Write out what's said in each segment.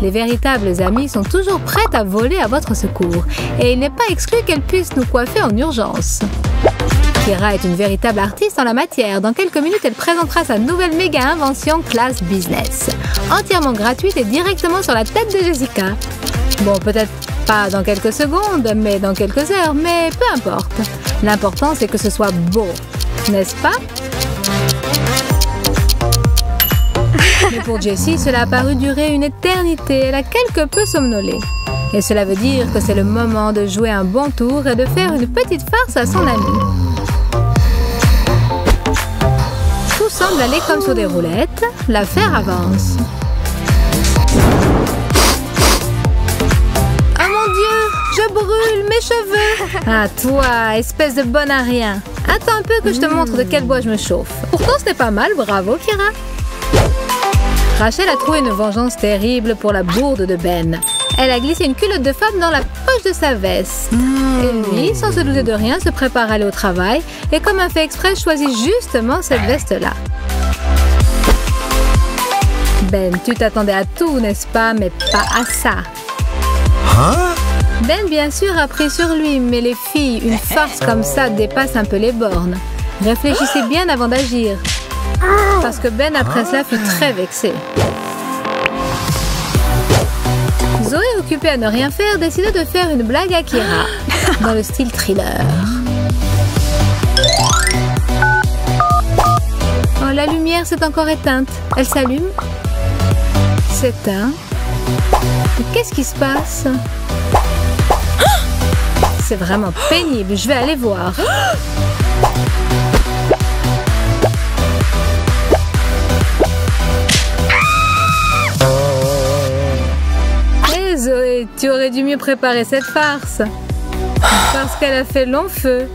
Les véritables amies sont toujours prêtes à voler à votre secours et il n'est pas exclu qu'elles puissent nous coiffer en urgence. Kira est une véritable artiste en la matière. Dans quelques minutes, elle présentera sa nouvelle méga invention classe business. Entièrement gratuite et directement sur la tête de Jessica. Bon, peut-être pas dans quelques secondes, mais dans quelques heures, mais peu importe. L'important, c'est que ce soit beau, n'est-ce pas? Mais pour Jessie, cela a paru durer une éternité. Elle a quelque peu somnolé. Et cela veut dire que c'est le moment de jouer un bon tour et de faire une petite farce à son amie. Tout semble aller comme sur des roulettes. L'affaire avance. Oh mon Dieu, je brûle mes cheveux. Ah toi, espèce de bonne à rien. Attends un peu que je te montre de quel bois je me chauffe. Pourtant ce n'est pas mal, bravo Kira. Rachel a trouvé une vengeance terrible pour la bourde de Ben. Elle a glissé une culotte de femme dans la poche de sa veste. Et lui, sans se douter de rien, se prépare à aller au travail et comme un fait exprès, choisit justement cette veste-là. Ben, tu t'attendais à tout, n'est-ce pas? Mais pas à ça. Ben, bien sûr, a pris sur lui, mais les filles, une farce comme ça dépasse un peu les bornes. Réfléchissez bien avant d'agir. Parce que Ben, après cela, fut très vexé. Zoé, occupée à ne rien faire, décida de faire une blague à Kira, dans le style thriller. Oh, la lumière s'est encore éteinte. Elle s'allume. S'éteint. Qu'est-ce qui se passe? C'est vraiment pénible. Je vais aller voir. Zoé, tu aurais dû mieux préparer cette farce. Parce qu'elle a fait long feu.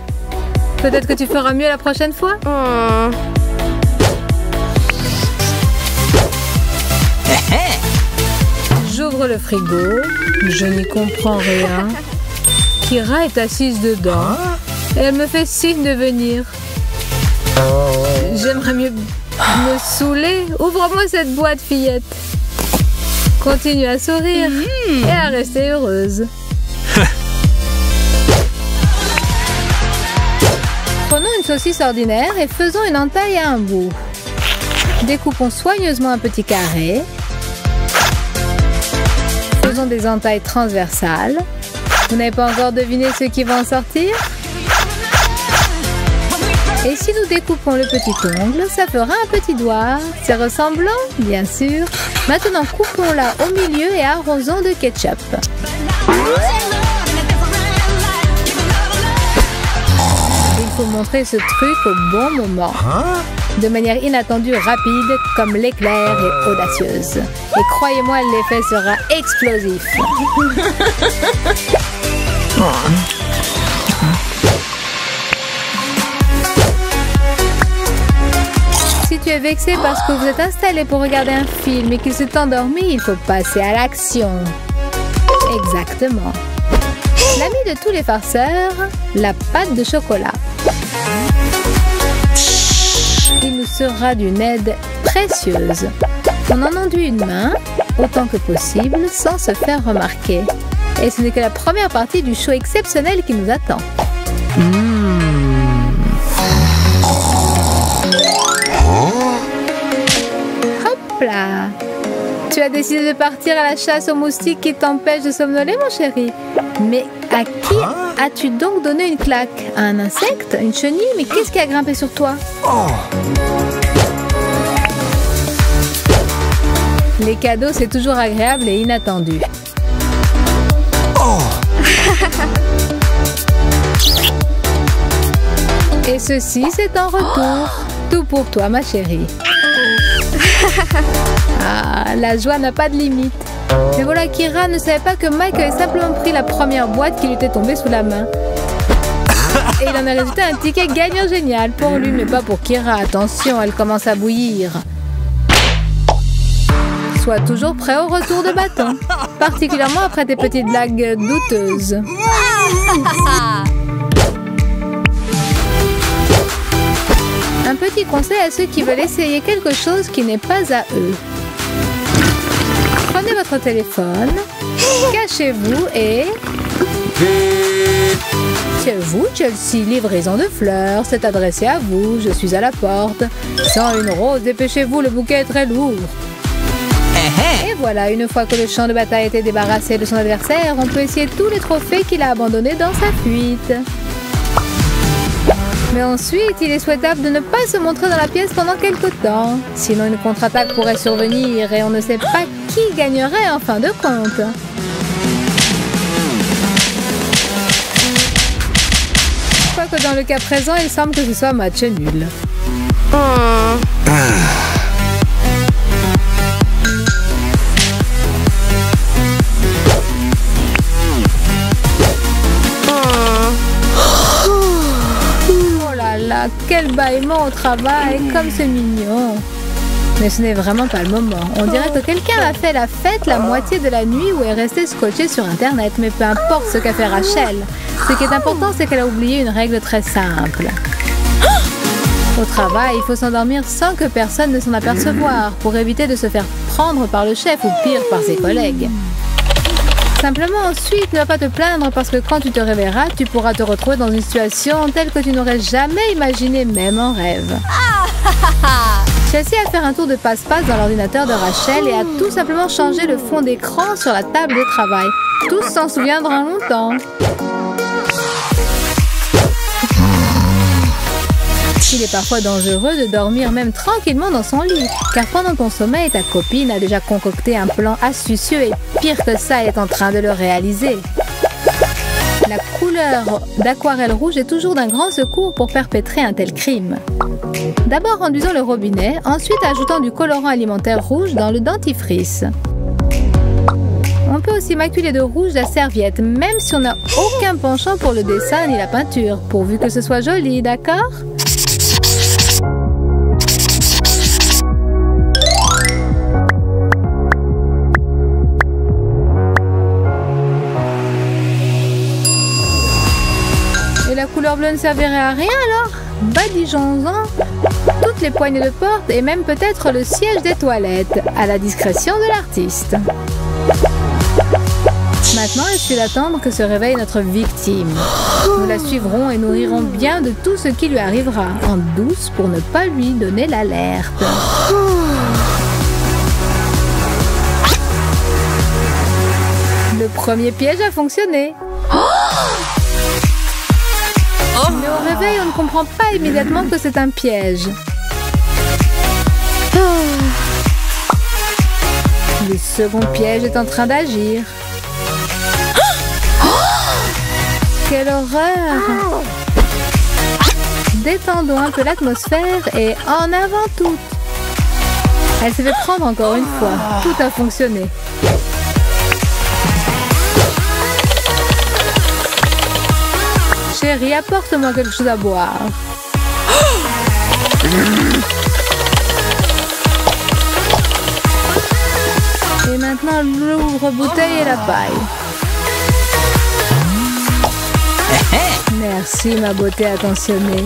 Peut-être que tu feras mieux la prochaine fois. J'ouvre le frigo. Je n'y comprends rien. Kira est assise dedans. Et elle me fait signe de venir. J'aimerais mieux me saouler. Ouvre-moi cette boîte, fillette. Continue à sourire et à rester heureuse. Prenons une saucisse ordinaire et faisons une entaille à un bout. Découpons soigneusement un petit carré. Faisons des entailles transversales. Vous n'avez pas encore deviné ce qui va en sortir? Et si nous découpons le petit ongle, ça fera un petit doigt. C'est ressemblant, bien sûr. Maintenant, coupons-la au milieu et arrosons de ketchup. Il faut montrer ce truc au bon moment. De manière inattendue, rapide, comme l'éclair et audacieuse. Et croyez-moi, l'effet sera explosif. Si tu es vexé parce que vous êtes installé pour regarder un film et qu'il s'est endormi, il faut passer à l'action. Exactement. L'ami de tous les farceurs, la pâte de chocolat. Il nous sera d'une aide précieuse. On en enduit une main, autant que possible, sans se faire remarquer. Et ce n'est que la première partie du show exceptionnel qui nous attend. Hop là! Tu as décidé de partir à la chasse aux moustiques qui t'empêchent de somnoler, mon chéri. Mais à qui as-tu donc donné une claque? À un insecte? Une chenille? Mais qu'est-ce qui a grimpé sur toi? Les cadeaux, c'est toujours agréable et inattendu. Et ceci, c'est en retour. Tout pour toi, ma chérie. Ah, la joie n'a pas de limite. Mais voilà, Kira ne savait pas que Mike avait simplement pris la première boîte qui lui était tombée sous la main. Et il en a résulté un ticket gagnant génial pour lui, mais pas pour Kira. Attention, elle commence à bouillir. Sois toujours prêt au retour de bâton, particulièrement après tes petites blagues douteuses. Un petit conseil à ceux qui veulent essayer quelque chose qui n'est pas à eux. Prenez votre téléphone, cachez-vous et... C'est vous, Chelsea, livraison de fleurs. C'est adressé à vous, je suis à la porte. 101 roses, dépêchez-vous, le bouquet est très lourd. Et voilà, une fois que le champ de bataille a été débarrassé de son adversaire, on peut essayer tous les trophées qu'il a abandonnés dans sa fuite. Mais ensuite, il est souhaitable de ne pas se montrer dans la pièce pendant quelque temps. Sinon, une contre-attaque pourrait survenir et on ne sait pas qui gagnerait en fin de compte. Quoique dans le cas présent, il semble que ce soit un match nul. Oh là là, quel bâillement au travail, comme c'est mignon. Mais ce n'est vraiment pas le moment. On dirait que quelqu'un a fait la fête la moitié de la nuit ou est resté scotché sur Internet. Mais peu importe ce qu'a fait Rachel. Ce qui est important, c'est qu'elle a oublié une règle très simple. Au travail, il faut s'endormir sans que personne ne s'en apercevoir pour éviter de se faire prendre par le chef ou pire par ses collègues. Simplement ensuite, ne va pas te plaindre parce que quand tu te réveilleras, tu pourras te retrouver dans une situation telle que tu n'aurais jamais imaginé même en rêve. Chelsea a fait un tour de passe-passe dans l'ordinateur de Rachel et a tout simplement changé le fond d'écran sur la table de travail. Tous s'en souviendront longtemps. Il est parfois dangereux de dormir même tranquillement dans son lit, car pendant ton sommeil, ta copine a déjà concocté un plan astucieux et pire que ça, elle est en train de le réaliser. La couleur d'aquarelle rouge est toujours d'un grand secours pour perpétrer un tel crime. D'abord enduisons le robinet, ensuite ajoutons du colorant alimentaire rouge dans le dentifrice. On peut aussi maculer de rouge la serviette, même si on n'a aucun penchant pour le dessin ni la peinture, pourvu que ce soit joli, d'accord ? Et la couleur bleue ne servirait à rien alors ? Badigeons-en toutes les poignées de porte et même peut-être le siège des toilettes, à la discrétion de l'artiste. Maintenant, il suffit d'attendre que se réveille notre victime. Nous la suivrons et nous rirons bien de tout ce qui lui arrivera, en douce pour ne pas lui donner l'alerte. Le premier piège a fonctionné. Mais au réveil, on ne comprend pas immédiatement que c'est un piège. Le second piège est en train d'agir. Quelle horreur! Détendons un peu l'atmosphère et en avant toutes. Elle s'est fait prendre encore une fois. Tout a fonctionné. Chérie, apporte-moi quelque chose à boire. Et maintenant, l'ouvre-bouteille et la paille. Merci, ma beauté attentionnée.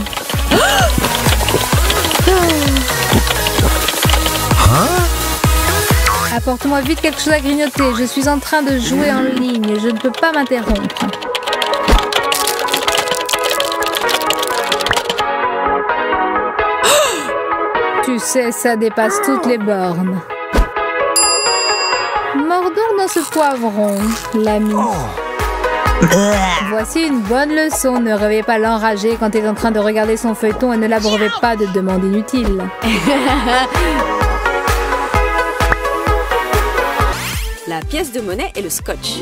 Apporte-moi vite quelque chose à grignoter. Je suis en train de jouer en ligne. Je ne peux pas m'interrompre. Tu sais, ça dépasse toutes les bornes. Mordons dans ce poivron, l'ami. Voici une bonne leçon. Ne réveillez pas l'enragé quand il est en train de regarder son feuilleton et ne l'abreuvez pas de demandes inutiles. La pièce de monnaie et le scotch.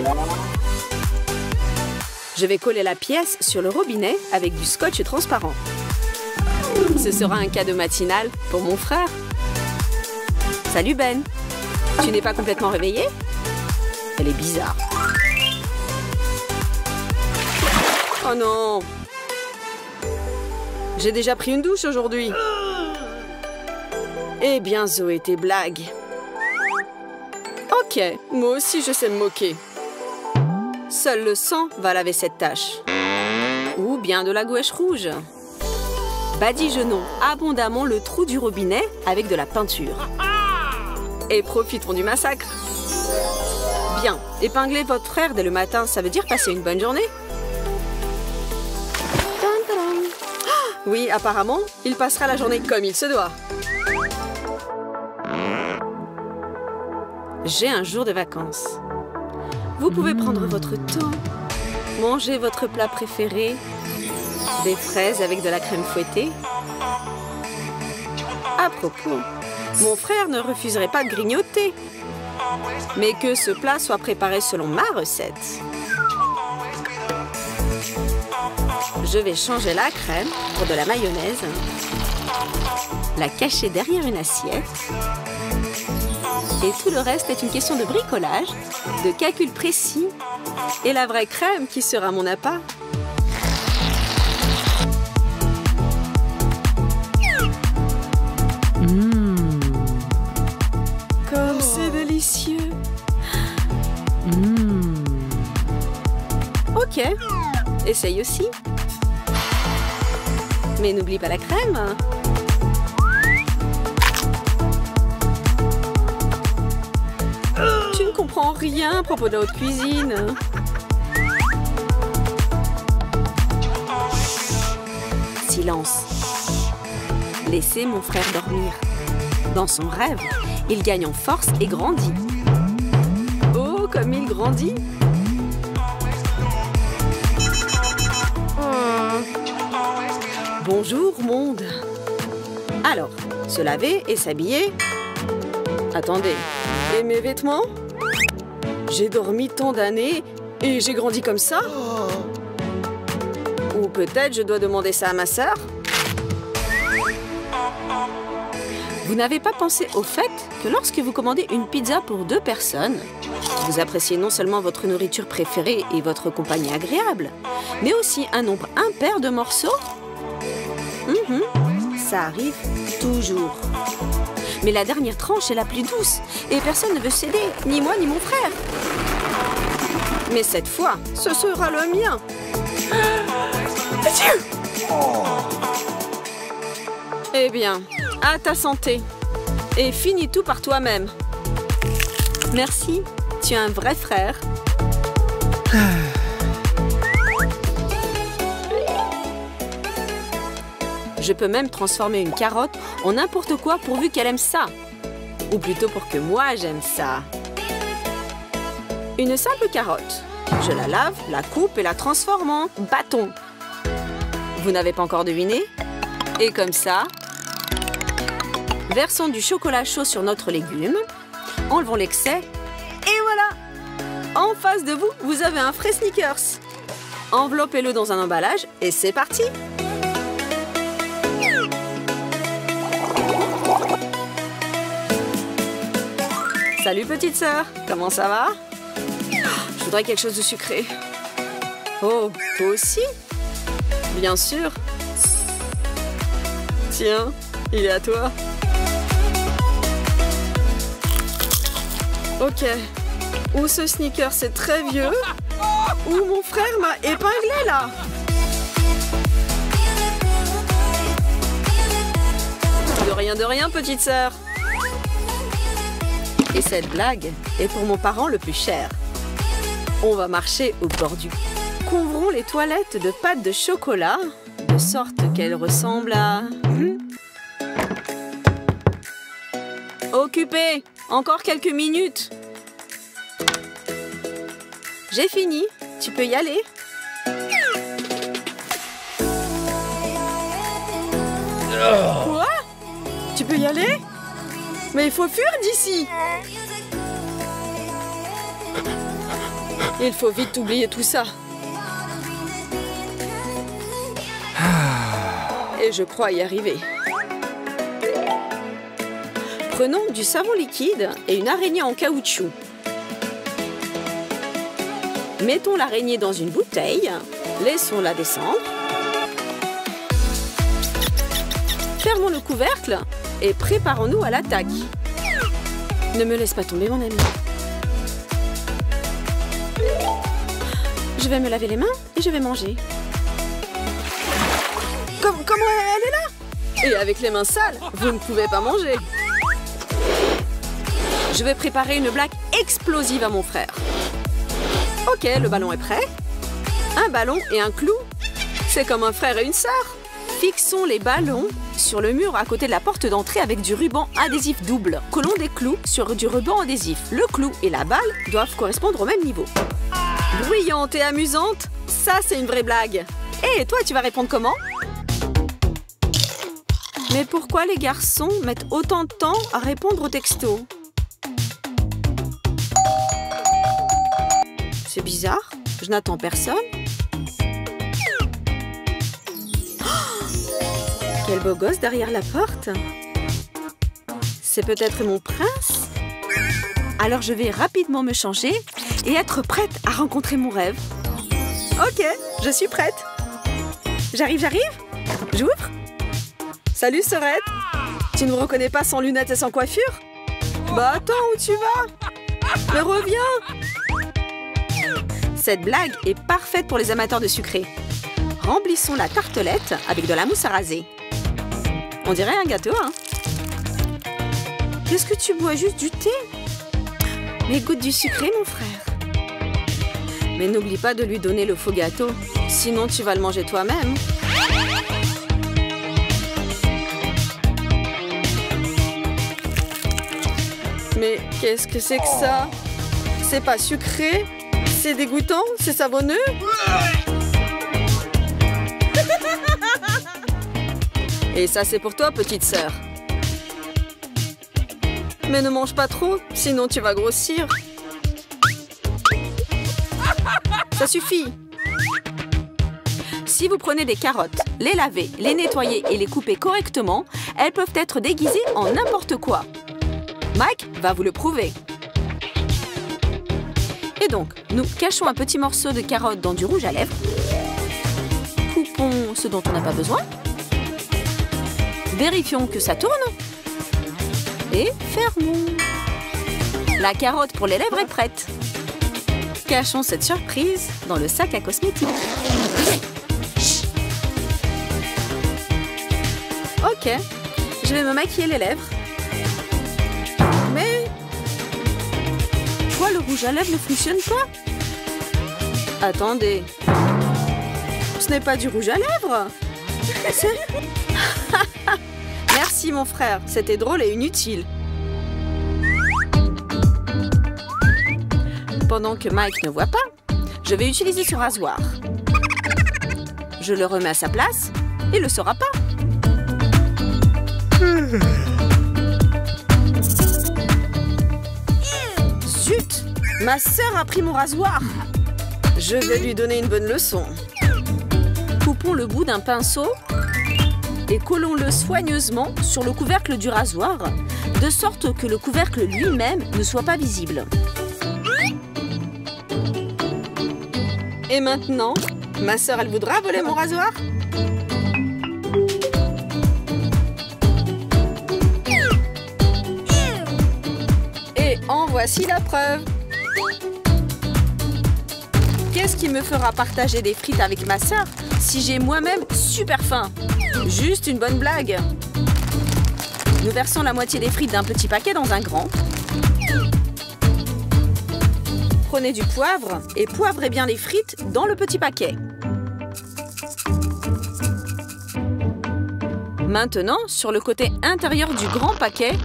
Je vais coller la pièce sur le robinet avec du scotch transparent. Ce sera un cadeau matinal pour mon frère. Salut Ben. Tu n'es pas complètement réveillée? Elle est bizarre. Oh non! J'ai déjà pris une douche aujourd'hui. Eh bien, Zoé, tes blagues. Ok, moi aussi je sais me moquer. Seul le sang va laver cette tache. Ou bien de la gouache rouge. Badigeonnons abondamment le trou du robinet avec de la peinture. Et profitons du massacre. Bien, épingler votre frère dès le matin, ça veut dire passer une bonne journée. Oui, apparemment, il passera la journée comme il se doit. J'ai un jour de vacances. Vous pouvez prendre votre temps, manger votre plat préféré, des fraises avec de la crème fouettée. À propos, mon frère ne refuserait pas de grignoter, mais que ce plat soit préparé selon ma recette. Je vais changer la crème pour de la mayonnaise, la cacher derrière une assiette. Et tout le reste est une question de bricolage, de calcul précis et la vraie crème qui sera mon appât. Comme c'est délicieux. Ok, essaye aussi. Mais n'oublie pas la crème. Tu ne comprends rien à propos de la haute cuisine. Silence. Laissez mon frère dormir. Dans son rêve, il gagne en force et grandit. Oh, comme il grandit! Bonjour, monde. Alors, se laver et s'habiller. Attendez, et mes vêtements? J'ai dormi tant d'années et j'ai grandi comme ça? Ou peut-être je dois demander ça à ma sœur? Vous n'avez pas pensé au fait que lorsque vous commandez une pizza pour 2 personnes, vous appréciez non seulement votre nourriture préférée et votre compagnie agréable, mais aussi un nombre impair de morceaux? Ça arrive toujours. Mais la dernière tranche est la plus douce et personne ne veut céder, ni moi ni mon frère. Mais cette fois, ce sera le mien. Eh bien, à ta santé. Et finis tout par toi-même. Merci, tu es un vrai frère. Je peux même transformer une carotte en n'importe quoi pourvu qu'elle aime ça. Ou plutôt pour que moi j'aime ça. Une simple carotte. Je la lave, la coupe et la transforme en bâton. Vous n'avez pas encore deviné? Et comme ça, versons du chocolat chaud sur notre légume, enlevons l'excès, et voilà! En face de vous, vous avez un frais Snickers. Enveloppez-le dans un emballage et c'est parti! Salut petite sœur, comment ça va? Je voudrais quelque chose de sucré. Oh, toi aussi? Bien sûr. Tiens, il est à toi. Ok. Ou ce sneaker c'est très vieux, ou mon frère m'a épinglé là. De rien, petite sœur. Et cette blague est pour mon parent le plus cher. On va marcher au bord du... Couvrons les toilettes de pâte de chocolat, de sorte qu'elles ressemblent à... Occupé! Encore quelques minutes. J'ai fini. Tu peux y aller. Quoi? Tu peux y aller? Mais il faut fuir d'ici. Il faut vite oublier tout ça. Et je crois y arriver. Prenons du savon liquide et une araignée en caoutchouc. Mettons l'araignée dans une bouteille. Laissons-la descendre. Fermons le couvercle et préparons-nous à l'attaque. Ne me laisse pas tomber, mon ami. Je vais me laver les mains et je vais manger. Comment elle est là? Et avec les mains sales, vous ne pouvez pas manger. Je vais préparer une blague explosive à mon frère. Ok, le ballon est prêt. Un ballon et un clou. C'est comme un frère et une sœur. Fixons les ballons sur le mur à côté de la porte d'entrée avec du ruban adhésif double. Collons des clous sur du ruban adhésif. Le clou et la balle doivent correspondre au même niveau. Bruyante et amusante, ça c'est une vraie blague. Et toi, tu vas répondre comment? Mais pourquoi les garçons mettent autant de temps à répondre aux textos? C'est bizarre, je n'attends personne. Quel beau gosse derrière la porte. C'est peut-être mon prince? Alors je vais rapidement me changer et être prête à rencontrer mon rêve. Ok, je suis prête. J'arrive. J'ouvre. Salut, sœurette. Tu ne me reconnais pas sans lunettes et sans coiffure? Bah attends, où tu vas? Mais reviens. Cette blague est parfaite pour les amateurs de sucré. Remplissons la tartelette avec de la mousse à raser. On dirait un gâteau, hein? Qu'est-ce que tu bois? Juste du thé? Mais goûte du sucré, mon frère. Mais n'oublie pas de lui donner le faux gâteau. Sinon, tu vas le manger toi-même. Mais qu'est-ce que c'est que ça? C'est pas sucré? C'est dégoûtant? C'est savonneux? Et ça, c'est pour toi, petite sœur. Mais ne mange pas trop, sinon tu vas grossir. Ça suffit. Si vous prenez des carottes, les lavez, les nettoyez et les coupez correctement, elles peuvent être déguisées en n'importe quoi. Mike va vous le prouver. Et donc, nous cachons un petit morceau de carotte dans du rouge à lèvres. Coupons ce dont on n'a pas besoin. Vérifions que ça tourne. Et fermons. La carotte pour les lèvres est prête. Cachons cette surprise dans le sac à cosmétiques. Ok, je vais me maquiller les lèvres. Mais... pourquoi le rouge à lèvres ne fonctionne pas? Attendez. Ce n'est pas du rouge à lèvres. Sérieux? Merci mon frère, c'était drôle et inutile. Pendant que Mike ne voit pas, je vais utiliser ce rasoir. Je le remets à sa place, il ne le saura pas. Zut! Ma sœur a pris mon rasoir. Je vais lui donner une bonne leçon. Coupons le bout d'un pinceau et collons-le soigneusement sur le couvercle du rasoir, de sorte que le couvercle lui-même ne soit pas visible. Et maintenant, ma sœur, elle voudra voler mon rasoir? Et en voici la preuve. Qu'est-ce qui me fera partager des frites avec ma sœur si j'ai moi-même super faim? Juste une bonne blague. Nous versons la moitié des frites d'un petit paquet dans un grand. Prenez du poivre et poivrez bien les frites dans le petit paquet. Maintenant, sur le côté intérieur du grand paquet,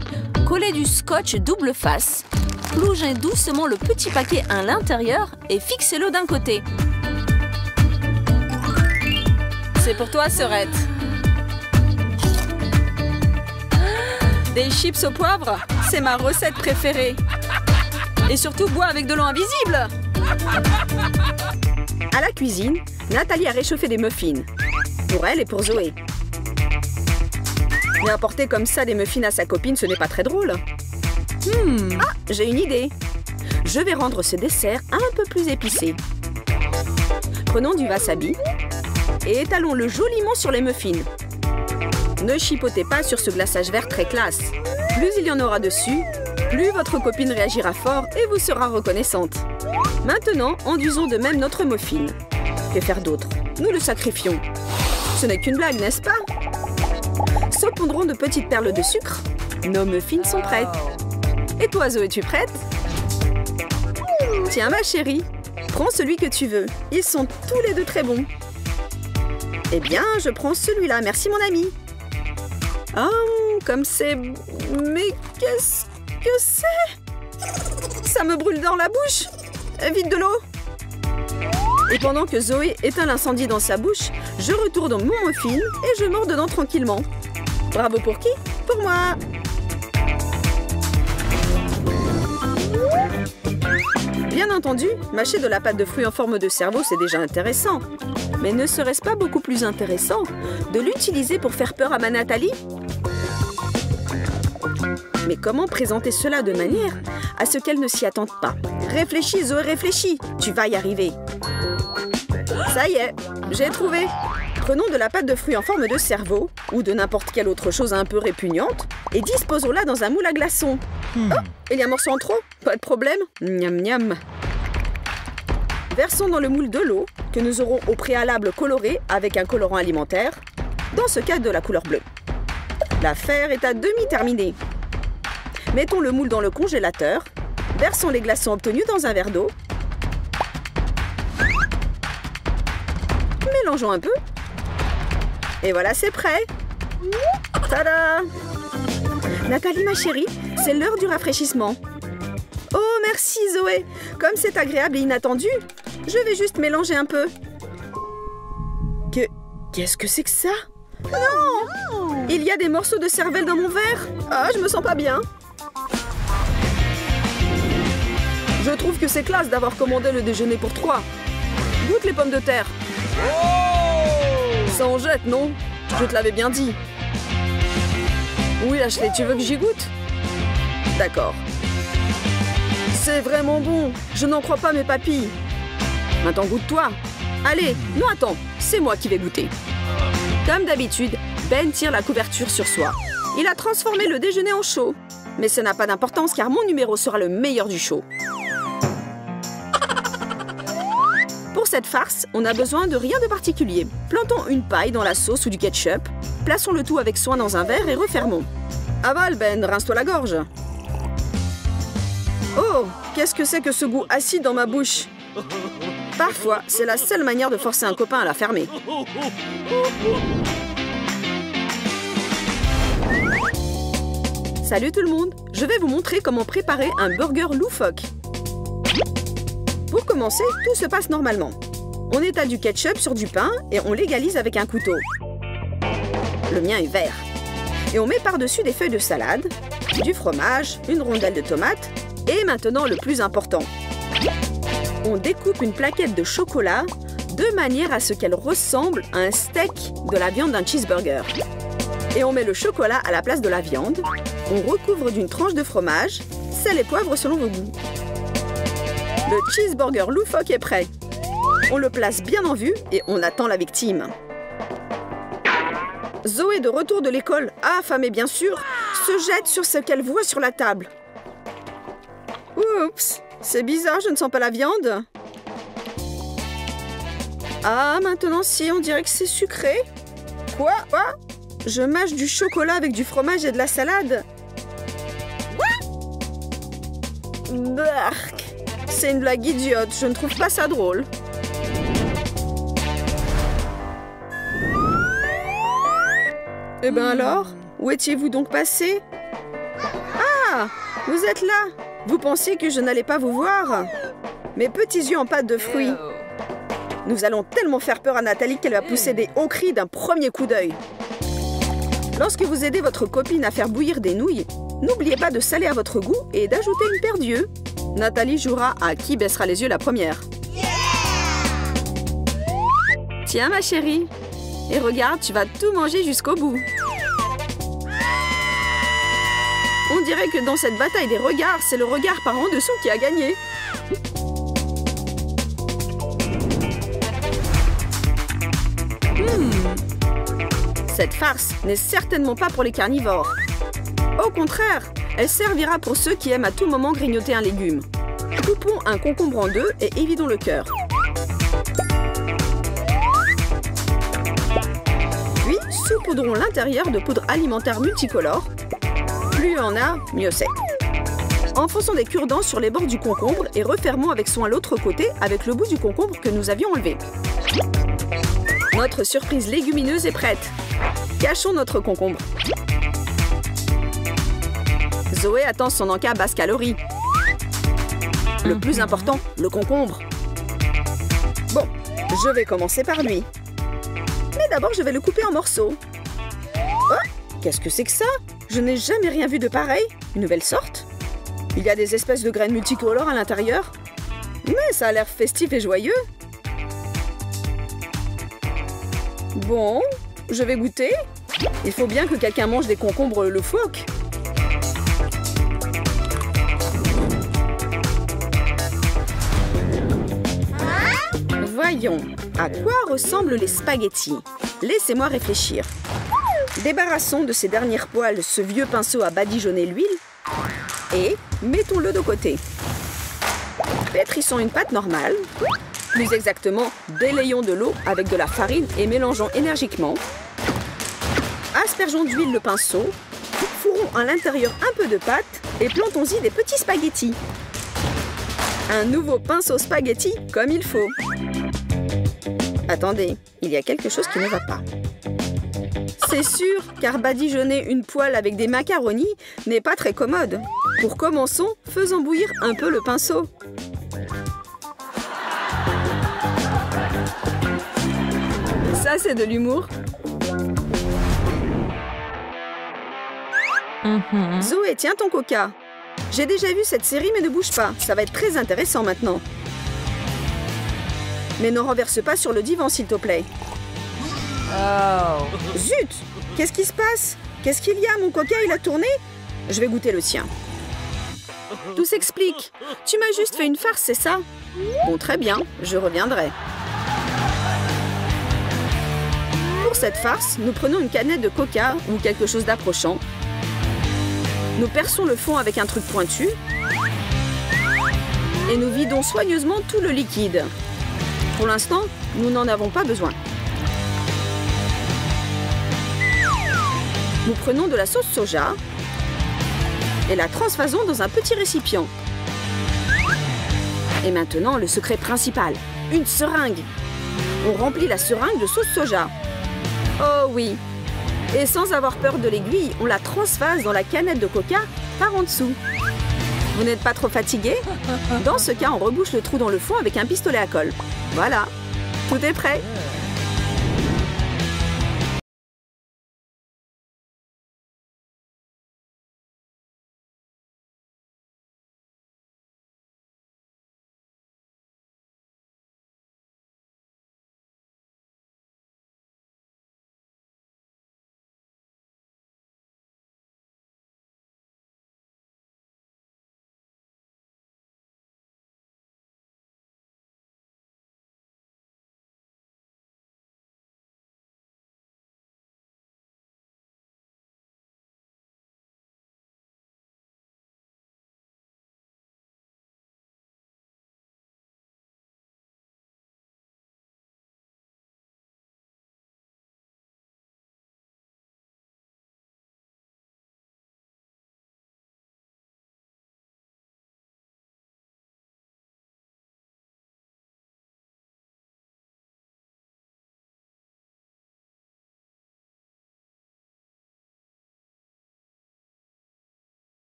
collez du scotch double face. Plongez doucement le petit paquet à l'intérieur et fixez-le d'un côté. C'est pour toi, sœurette. Des chips au poivre, c'est ma recette préférée. Et surtout, bois avec de l'eau invisible. À la cuisine, Nathalie a réchauffé des muffins. Pour elle et pour Zoé. Mais apporter comme ça des muffins à sa copine, ce n'est pas très drôle. Ah, j'ai une idée. Je vais rendre ce dessert un peu plus épicé. Prenons du wasabi et étalons-le joliment sur les muffins. Ne chipotez pas sur ce glaçage vert très classe. Plus il y en aura dessus, plus votre copine réagira fort et vous sera reconnaissante. Maintenant, enduisons de même notre muffin. Que faire d'autre? Nous le sacrifions. Ce n'est qu'une blague, n'est-ce pas? Saupoudrons de petites perles de sucre. Nos muffins sont prêts. Et toi, Zoé, es-tu prête? Tiens, ma chérie, prends celui que tu veux. Ils sont tous les deux très bons. Eh bien, je prends celui-là. Merci, mon ami. Oh, comme c'est... Mais qu'est-ce que c'est? Ça me brûle dans la bouche. Vite de l'eau. Et pendant que Zoé éteint l'incendie dans sa bouche, je retourne mon muffin et je mords dedans tranquillement. Bravo pour qui? Pour moi. Bien entendu, mâcher de la pâte de fruits en forme de cerveau, c'est déjà intéressant. Mais ne serait-ce pas beaucoup plus intéressant de l'utiliser pour faire peur à ma Nathalie? Mais comment présenter cela de manière à ce qu'elle ne s'y attende pas? Réfléchis, Zoé, réfléchis. Tu vas y arriver. Ça y est, j'ai trouvé. Prenons de la pâte de fruits en forme de cerveau ou de n'importe quelle autre chose un peu répugnante et disposons-la dans un moule à glaçons. Oh, il y a un morceau en trop? Pas de problème. Miam miam. Versons dans le moule de l'eau que nous aurons au préalable coloré avec un colorant alimentaire, dans ce cas de la couleur bleue. L'affaire est à demi terminée. Mettons le moule dans le congélateur, versons les glaçons obtenus dans un verre d'eau, mélangeons un peu, et voilà, c'est prêt. Tada! Nathalie, ma chérie, c'est l'heure du rafraîchissement. Oh, merci Zoé. Comme c'est agréable et inattendu, je vais juste mélanger un peu. Qu'est-ce que c'est que ça? Non! Il y a des morceaux de cervelle dans mon verre. Ah, je me sens pas bien. Je trouve que c'est classe d'avoir commandé le déjeuner pour 3. Goûte les pommes de terre. Ça en jette, non? Je te l'avais bien dit. Oui, Ashley, tu veux que j'y goûte? D'accord. C'est vraiment bon. Je n'en crois pas mes papilles. Maintenant, goûte-toi. Allez, non, attends. C'est moi qui vais goûter. Comme d'habitude, Ben tire la couverture sur soi. Il a transformé le déjeuner en show. Mais ça n'a pas d'importance car mon numéro sera le meilleur du show. Pour cette farce, on n'a besoin de rien de particulier. Plantons une paille dans la sauce ou du ketchup. Plaçons le tout avec soin dans un verre et refermons. Avale, Ben, rince-toi la gorge. Oh, qu'est-ce que c'est que ce goût acide dans ma bouche? Parfois, c'est la seule manière de forcer un copain à la fermer. Salut tout le monde! Je vais vous montrer comment préparer un burger loufoque. Pour commencer, tout se passe normalement. On étale du ketchup sur du pain et on l'égalise avec un couteau. Le mien est vert. Et on met par-dessus des feuilles de salade, du fromage, une rondelle de tomate et maintenant le plus important. On découpe une plaquette de chocolat de manière à ce qu'elle ressemble à un steak de la viande d'un cheeseburger. Et on met le chocolat à la place de la viande. On recouvre d'une tranche de fromage, sel et poivre selon vos goûts. Le cheeseburger loufoque est prêt. On le place bien en vue et on attend la victime. Zoé, de retour de l'école, affamée bien sûr, se jette sur ce qu'elle voit sur la table. Oups, c'est bizarre, je ne sens pas la viande. Ah, maintenant si, on dirait que c'est sucré. Quoi? Je mâche du chocolat avec du fromage et de la salade. Bark. C'est une blague idiote, je ne trouve pas ça drôle. Eh ben alors, où étiez-vous donc passé? Ah, vous êtes là. Vous pensiez que je n'allais pas vous voir? Mes petits yeux en pâte de fruits. Nous allons tellement faire peur à Nathalie qu'elle va pousser des hauts cris d'un premier coup d'œil. Lorsque vous aidez votre copine à faire bouillir des nouilles, n'oubliez pas de saler à votre goût et d'ajouter une paire d'yeux. Nathalie jouera à qui baissera les yeux la première. Tiens ma chérie, et regarde, tu vas tout manger jusqu'au bout. On dirait que dans cette bataille des regards, c'est le regard par en dessous qui a gagné. Cette farce n'est certainement pas pour les carnivores. Au contraire, elle servira pour ceux qui aiment à tout moment grignoter un légume. Coupons un concombre en deux et évidons le cœur. Puis, saupoudrons l'intérieur de poudre alimentaire multicolore. Plus il y en a, mieux c'est. Enfonçons des cure-dents sur les bords du concombre et refermons avec soin l'autre côté avec le bout du concombre que nous avions enlevé. Notre surprise légumineuse est prête. Cachons notre concombre. Zoé attend son encas basse calorie. Le plus important, le concombre. Bon, je vais commencer par lui. Mais d'abord, je vais le couper en morceaux. Oh, qu'est-ce que c'est que ça? Je n'ai jamais rien vu de pareil. Une nouvelle sorte? Il y a des espèces de graines multicolores à l'intérieur. Mais ça a l'air festif et joyeux. Bon, je vais goûter. Il faut bien que quelqu'un mange des concombres loufoques. Voyons, à quoi ressemblent les spaghettis? Laissez-moi réfléchir. Débarrassons de ces dernières poils ce vieux pinceau à badigeonner l'huile et mettons-le de côté. Pétrissons une pâte normale. Plus exactement, délayons de l'eau avec de la farine et mélangeons énergiquement. Aspergeons d'huile le pinceau. Fourrons à l'intérieur un peu de pâte et plantons-y des petits spaghettis. Un nouveau pinceau spaghetti comme il faut. Attendez, il y a quelque chose qui ne va pas. C'est sûr, car badigeonner une poêle avec des macaronis n'est pas très commode. Pour commençons, faisons bouillir un peu le pinceau. Ça, c'est de l'humour. Zoé, tiens ton coca. J'ai déjà vu cette série, mais ne bouge pas. Ça va être très intéressant maintenant. Mais ne renverse pas sur le divan, s'il te plaît. Oh. Zut! Qu'est-ce qui se passe? Qu'est-ce qu'il y a? Mon coca, il a tourné? Je vais goûter le tien. Tout s'explique. Tu m'as juste fait une farce, c'est ça? Bon, très bien. Je reviendrai. Pour cette farce, nous prenons une canette de coca ou quelque chose d'approchant. Nous perçons le fond avec un truc pointu. Et nous vidons soigneusement tout le liquide. Pour l'instant, nous n'en avons pas besoin. Nous prenons de la sauce soja et la transvasons dans un petit récipient. Et maintenant, le secret principal, une seringue. On remplit la seringue de sauce soja. Oh oui! Et sans avoir peur de l'aiguille, on la transvase dans la canette de coca par en dessous. Vous n'êtes pas trop fatigué? Dans ce cas, on rebouche le trou dans le fond avec un pistolet à colle. Voilà, tout est prêt.